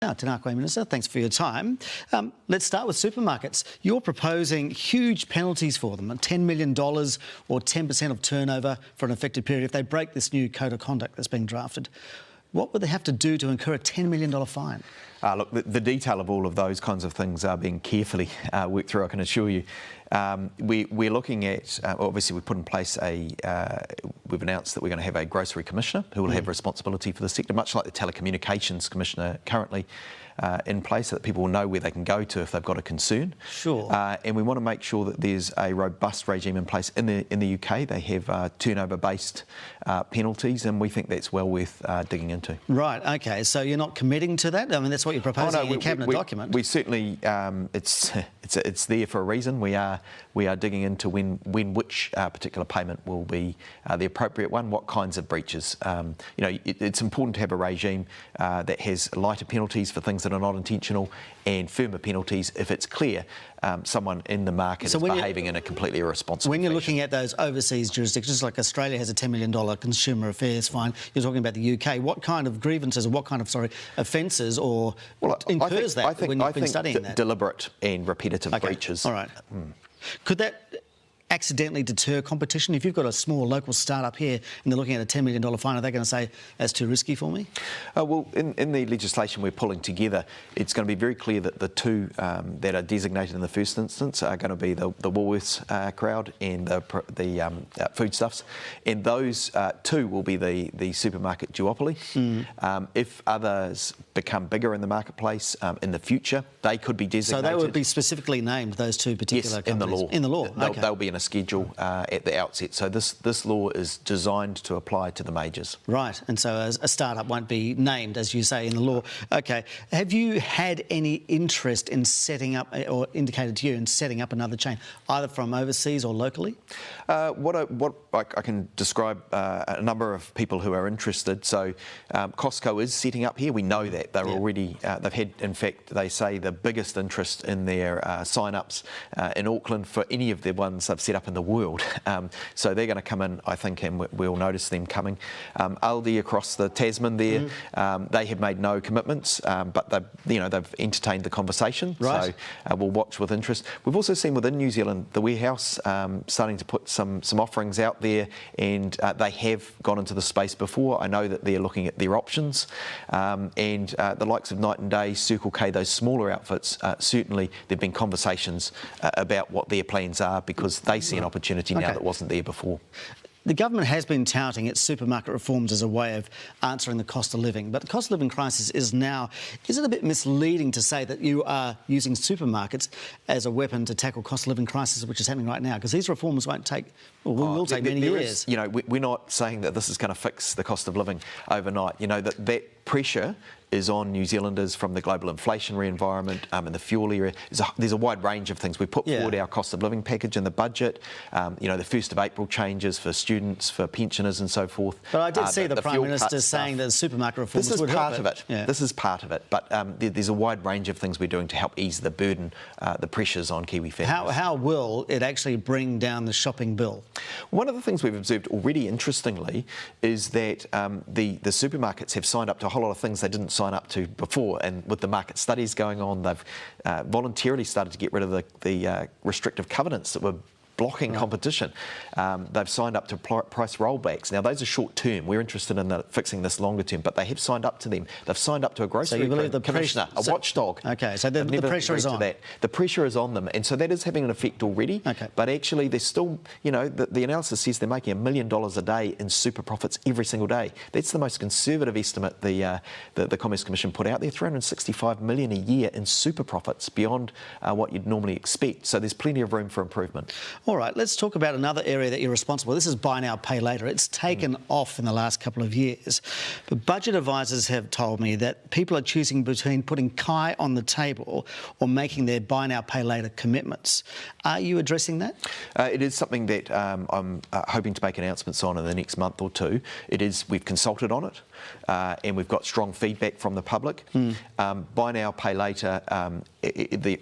Now, Tanaka Minister, thanks for your time. Let's start with supermarkets. You're proposing huge penalties for them, $10 million or 10% of turnover for an affected period if they break this new code of conduct that's being drafted. What would they have to do to incur a $10 million fine? Look, the detail of all of those kinds of things are being carefully worked through, I can assure you. We're looking at, obviously we've put in place we've announced that we're going to have a grocery commissioner who will have responsibility for the sector, much like the telecommunications commissioner currently in place, so that people will know where they can go to if they've got a concern. Sure. And we want to make sure that there's a robust regime in place. In the UK, they have turnover-based penalties, and we think that's well worth digging into. Right, OK, so you're not committing to that? I mean, that's what you're proposing in your cabinet document. We certainly, it's there for a reason. We are digging into which particular payment will be the appropriate one, what kinds of breaches. It's important to have a regime that has lighter penalties for things that are not intentional and firmer penalties if it's clear someone in the market is behaving in a completely irresponsible When you're fashion. looking at those overseas jurisdictions, like Australia has a $10 million consumer affairs fine, you're talking about the UK. What kind of grievances or what kind of, offences or incurs that when you've been studying that? Deliberate and repetitive breaches. All right. Could that accidentally deter competition? If you've got a small local start-up here and they're looking at a $10 million fine, are they going to say, that's too risky for me? Well, in the legislation we're pulling together, it's going to be very clear that the two that are designated in the first instance are going to be the Woolworths crowd and the foodstuffs, and those two will be the supermarket duopoly. If others become bigger in the marketplace in the future, they could be designated. So they would be specifically named, those two particular companies? In the law. In the law, okay. They'll be in a schedule at the outset. So this law is designed to apply to the majors. Right, and so a start-up won't be named, as you say, in the law. OK. Have you had any interest in setting up, or indicated to you, in setting up another chain, either from overseas or locally? What I can describe a number of people who are interested. So Costco is setting up here. We know that. They're already, they've had, in fact, they say the biggest interest in their sign-ups in Auckland for any of the ones they've set up in the world. So they're going to come in, I think, and we'll notice them coming. Aldi across the Tasman there, they have made no commitments, but they've entertained the conversation. Right. So we'll watch with interest. We've also seen within New Zealand the Warehouse starting to put some offerings out there, and they have gone into the space before. I know that they're looking at their options, and the likes of Night and Day, Circle K, those smaller outfits, certainly there've been conversations about what their plans are, because they see an opportunity now that wasn't there before. The government has been touting its supermarket reforms as a way of answering the cost of living, but the cost of living crisis is now... Is it a bit misleading to say that you are using supermarkets as a weapon to tackle cost of living crisis, which is happening right now? Because these reforms won't take... Well, will take many years. We're not saying that this is going to fix the cost of living overnight. That pressure is on New Zealanders from the global inflationary environment and the fuel area. There's a wide range of things. We put forward our cost of living package in the budget, the 1st of April changes for students, for pensioners and so forth. But I did see the Prime Minister saying that the supermarket reforms would help it. This is part of it. But there's a wide range of things we're doing to help ease the burden, the pressures on Kiwi families. How will it actually bring down the shopping bill? One of the things we've observed already, interestingly, is that the supermarkets have signed up to a whole lot of things they didn't sign up to before, and with the market studies going on, they've voluntarily started to get rid of the restrictive covenants that were blocking competition. They've signed up to price rollbacks. Now, those are short term. We're interested in fixing this longer term, but they have signed up to them. They've signed up to a grocery commissioner, a watchdog. OK, so the pressure is on. The pressure is on them, and so that is having an effect already. Okay. But actually, they're still, the analysis says they're making $1 million a day in super profits every single day. That's the most conservative estimate the Commerce Commission put out there, $365 million a year in super profits, beyond what you'd normally expect. So there's plenty of room for improvement. All right, let's talk about another area that you're responsible. This is buy now, pay later. It's taken off in the last couple of years. But budget advisors have told me that people are choosing between putting Kai on the table or making their buy now, pay later commitments. Are you addressing that? It is something that I'm hoping to make announcements on in the next month or two. We've consulted on it, and we've got strong feedback from the public. Buy now, pay later, I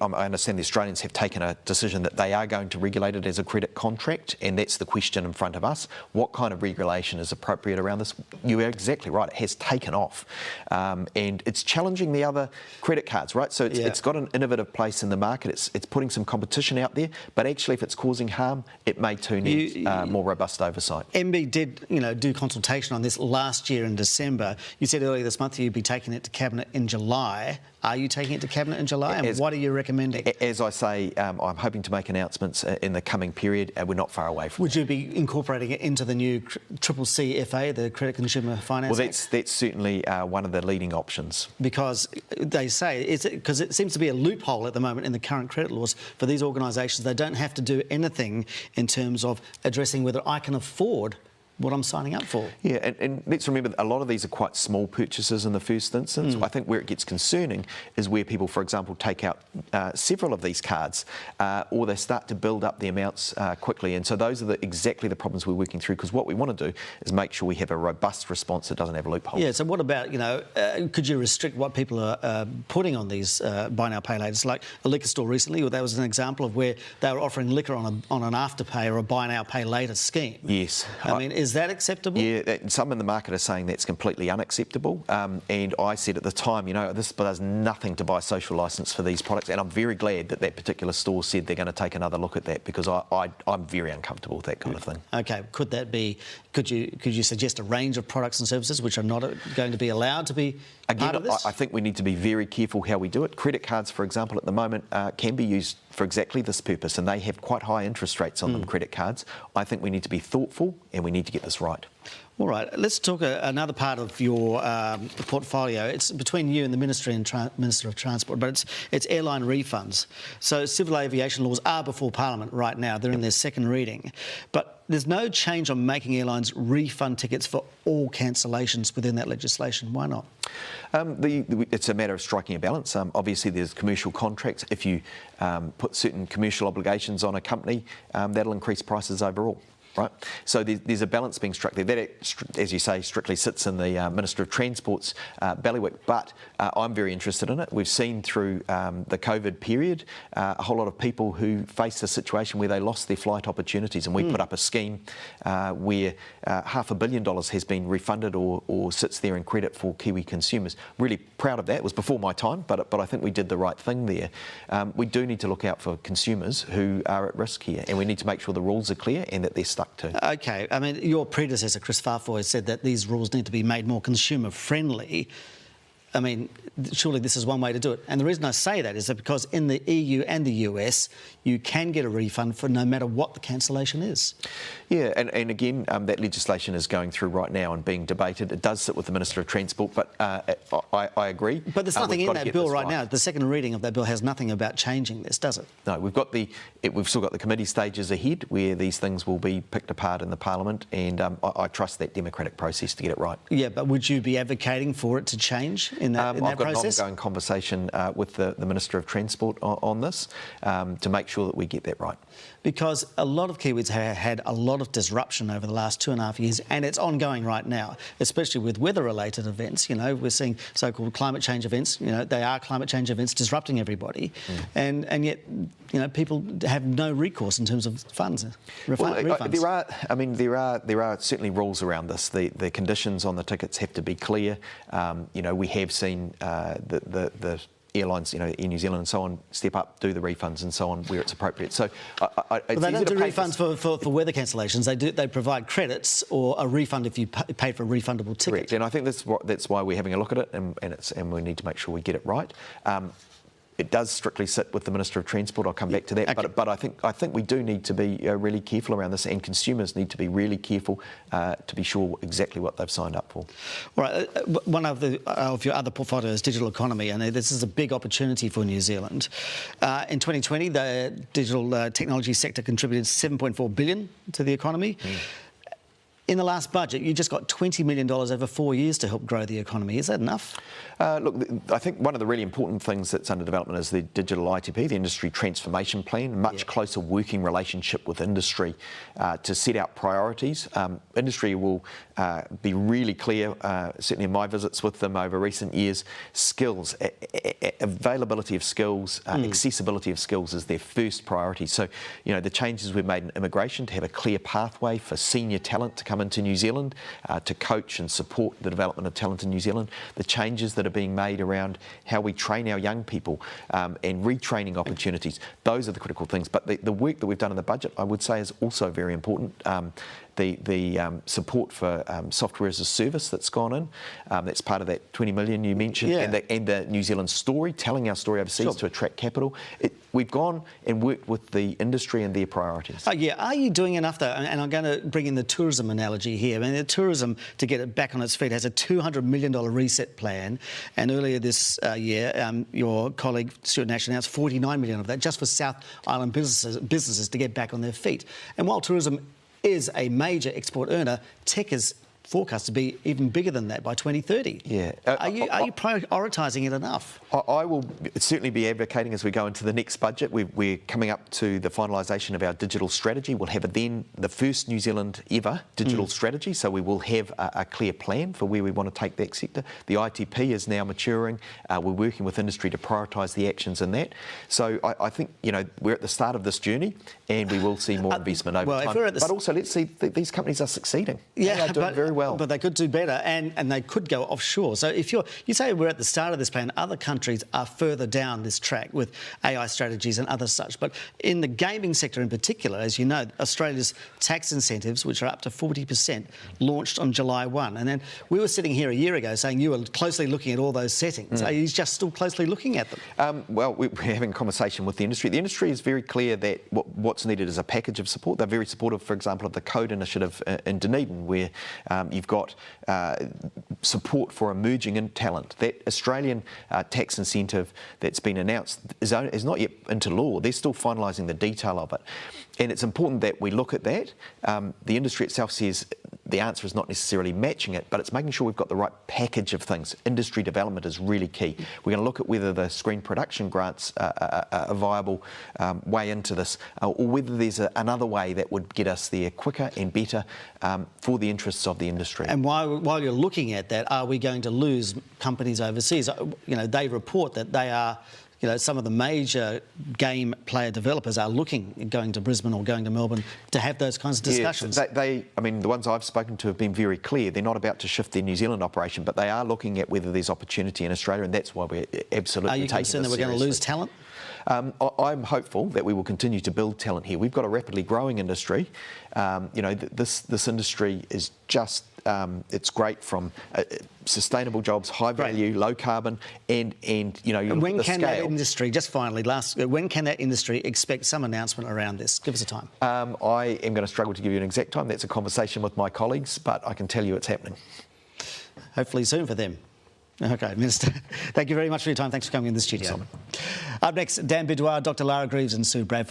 understand the Australians have taken a decision that they are going to regulate it as as a credit contract, and that's the question in front of us. What kind of regulation is appropriate around this? You are exactly right. It has taken off, and it's challenging the other credit cards, right? So it's got an innovative place in the market. It's putting some competition out there, but actually, if it's causing harm, it may too need more robust oversight. MB did, do consultation on this last year in December. You said earlier this month you'd be taking it to Cabinet in July. Are you taking it to Cabinet in July, and what are you recommending? As I say, I'm hoping to make announcements in the coming period, and we're not far away from Would you be incorporating it into the new CCCFA, the Credit Consumer Finance Act? That's certainly one of the leading options. Because they say, because it seems to be a loophole at the moment in the current credit laws for these organisations. They don't have to do anything in terms of addressing whether I can afford what I'm signing up for. Yeah, and let's remember that a lot of these are quite small purchases in the first instance. I think where it gets concerning is where people, for example, take out several of these cards or they start to build up the amounts quickly. And so those are exactly the problems we're working through, because what we want to do is make sure we have a robust response that doesn't have loopholes. Yeah, so what about, could you restrict what people are putting on these buy now, pay laters? Like a liquor store recently, or that was an example of where they were offering liquor on an afterpay or a buy now, pay later scheme. Yes. I mean, is that acceptable? Yeah, some in the market are saying that's completely unacceptable. And I said at the time, this does nothing to buy social licence for these products. And I'm very glad that particular store said they're going to take another look at that, because I'm very uncomfortable with that kind of thing. Okay, could that be? Could you suggest a range of products and services which are not going to be allowed to be part of this? I think we need to be very careful how we do it. Credit cards, for example, at the moment can be used for exactly this purpose, and they have quite high interest rates on them, credit cards. I think we need to be thoughtful, and we need to get this right. All right, let's talk another part of your portfolio. It's between you and the Ministry and Minister of Transport, but it's airline refunds. So civil aviation laws are before Parliament right now. They're in their second reading. But there's no change on making airlines refund tickets for all cancellations within that legislation. Why not? It's a matter of striking a balance. Obviously, there's commercial contracts. If you put certain commercial obligations on a company, that'll increase prices overall. Right? So there's a balance being struck there. That, as you say, strictly sits in the Minister of Transport's bailiwick, but I'm very interested in it. We've seen through the COVID period a whole lot of people who faced a situation where they lost their flight opportunities, and we put up a scheme where $500 million has been refunded or sits there in credit for Kiwi consumers. Really proud of that. It was before my time, but I think we did the right thing there. We do need to look out for consumers who are at risk here, and we need to make sure the rules are clear and that they're stuck to. Okay, I mean, your predecessor, Chris Farfoy, said that these rules need to be made more consumer-friendly. I mean, surely this is one way to do it. And the reason I say that is that because in the EU and the US, you can get a refund for no matter what the cancellation is. Yeah, and again, that legislation is going through right now and being debated. It does sit with the Minister of Transport, but I agree. But there's nothing in that bill right now. The second reading of that bill has nothing about changing this, does it? No, we've still got the committee stages ahead where these things will be picked apart in the Parliament, and I trust that democratic process to get it right. Yeah, but would you be advocating for it to change in that process? I've got an ongoing conversation with the Minister of Transport on this to make sure that we get that right. Because a lot of Kiwis have had a lot of disruption over the last 2.5 years, and it's ongoing right now, especially with weather-related events. We're seeing so-called climate change events. They are climate change events disrupting everybody, and yet, people have no recourse in terms of funds, refunds. There are certainly rules around this. The conditions on the tickets have to be clear. We have seen the airlines, Air New Zealand and so on, step up, do the refunds and so on where it's appropriate. So they don't do refunds for weather cancellations. They provide credits or a refund if you pay for a refundable ticket. Correct, and I think that's why we're having a look at it, and we need to make sure we get it right. It does strictly sit with the Minister of Transport. I'll come back to that. Okay. But I think we do need to be really careful around this, and consumers need to be really careful to be sure exactly what they've signed up for. All right. One of your other portfolios is digital economy, and this is a big opportunity for New Zealand. In 2020, the digital technology sector contributed $7.4 billion to the economy. in the last budget, you just got $20 million over 4 years to help grow the economy. Is that enough? Look, I think one of the really important things that's under development is the digital ITP, the Industry Transformation Plan, much closer working relationship with industry to set out priorities. Industry will be really clear, certainly in my visits with them over recent years, skills, availability of skills, accessibility of skills is their first priority. So, you know, the changes we've made in immigration to have a clear pathway for senior talent to come into New Zealand, to coach and support the development of talent in New Zealand, the changes that are being made around how we train our young people and retraining opportunities, those are the critical things. But the work that we've done in the budget, I would say, is also very important. The support for software as a service that's gone in, that's part of that 20 million you mentioned, and the New Zealand story, telling our story overseas to attract capital. We've gone and worked with the industry and their priorities. Are you doing enough though? And I'm going to bring in the tourism analogy here. I mean, the tourism, to get it back on its feet, has a $200 million reset plan, and earlier this year, your colleague Stuart Nash announced $49 million of that just for South Island businesses to get back on their feet. And while tourism is a major export earner, tech is forecast to be even bigger than that by 2030. Yeah. Are you prioritising it enough? I will certainly be advocating as we go into the next budget. We're coming up to the finalisation of our digital strategy. We'll have then the first New Zealand ever digital strategy, so we will have a clear plan for where we want to take that sector. The ITP is now maturing. We're working with industry to prioritise the actions in that. So I think, you know, we're at the start of this journey and we will see more investment over time. But also, let's see that these companies are succeeding. Yeah, they are doing very well. But they could do better, and they could go offshore. So if you say we're at the start of this plan, other countries are further down this track with AI strategies and other such. But in the gaming sector in particular, as you know, Australia's tax incentives, which are up to 40%, launched on July 1. And then we were sitting here a year ago saying you were closely looking at all those settings. Are you just still closely looking at them? Well, we're having a conversation with the industry. The industry is very clear that what's needed is a package of support. They're very supportive, for example, of the Code initiative in Dunedin, where you've got support for emerging in talent. That Australian tax incentive that's been announced is not yet into law. They're still finalising the detail of it. And it's important that we look at that. The industry itself says the answer is not necessarily matching it, but it's making sure we've got the right package of things. Industry development is really key. We're going to look at whether the screen production grants are a viable way into this, or whether there's another way that would get us there quicker and better for the interests of the industry. And while you're looking at that, are we going to lose companies overseas? You know, they report that they are, you know, some of the major game player developers are going to Brisbane or going to Melbourne to have those kinds of discussions. I mean, the ones I've spoken to have been very clear. They're not about to shift their New Zealand operation, but they are looking at whether there's opportunity in Australia, and that's why we're absolutely taking this seriously. Are you concerned that we're going to lose talent? I'm hopeful that we will continue to build talent here. We've got a rapidly growing industry. You know, this industry is just, it's great from sustainable jobs, high value, low carbon, and you know, and when the can scale. that industry, just finally, when can that industry expect some announcement around this? Give us a time. I am going to struggle to give you an exact time. That's a conversation with my colleagues, but I can tell you it's happening. Hopefully soon for them. Okay, Minister, thank you very much for your time. Thanks for coming in the studio. Up next, Dan Bidwar, Dr. Lara Greaves and Sue Bradford.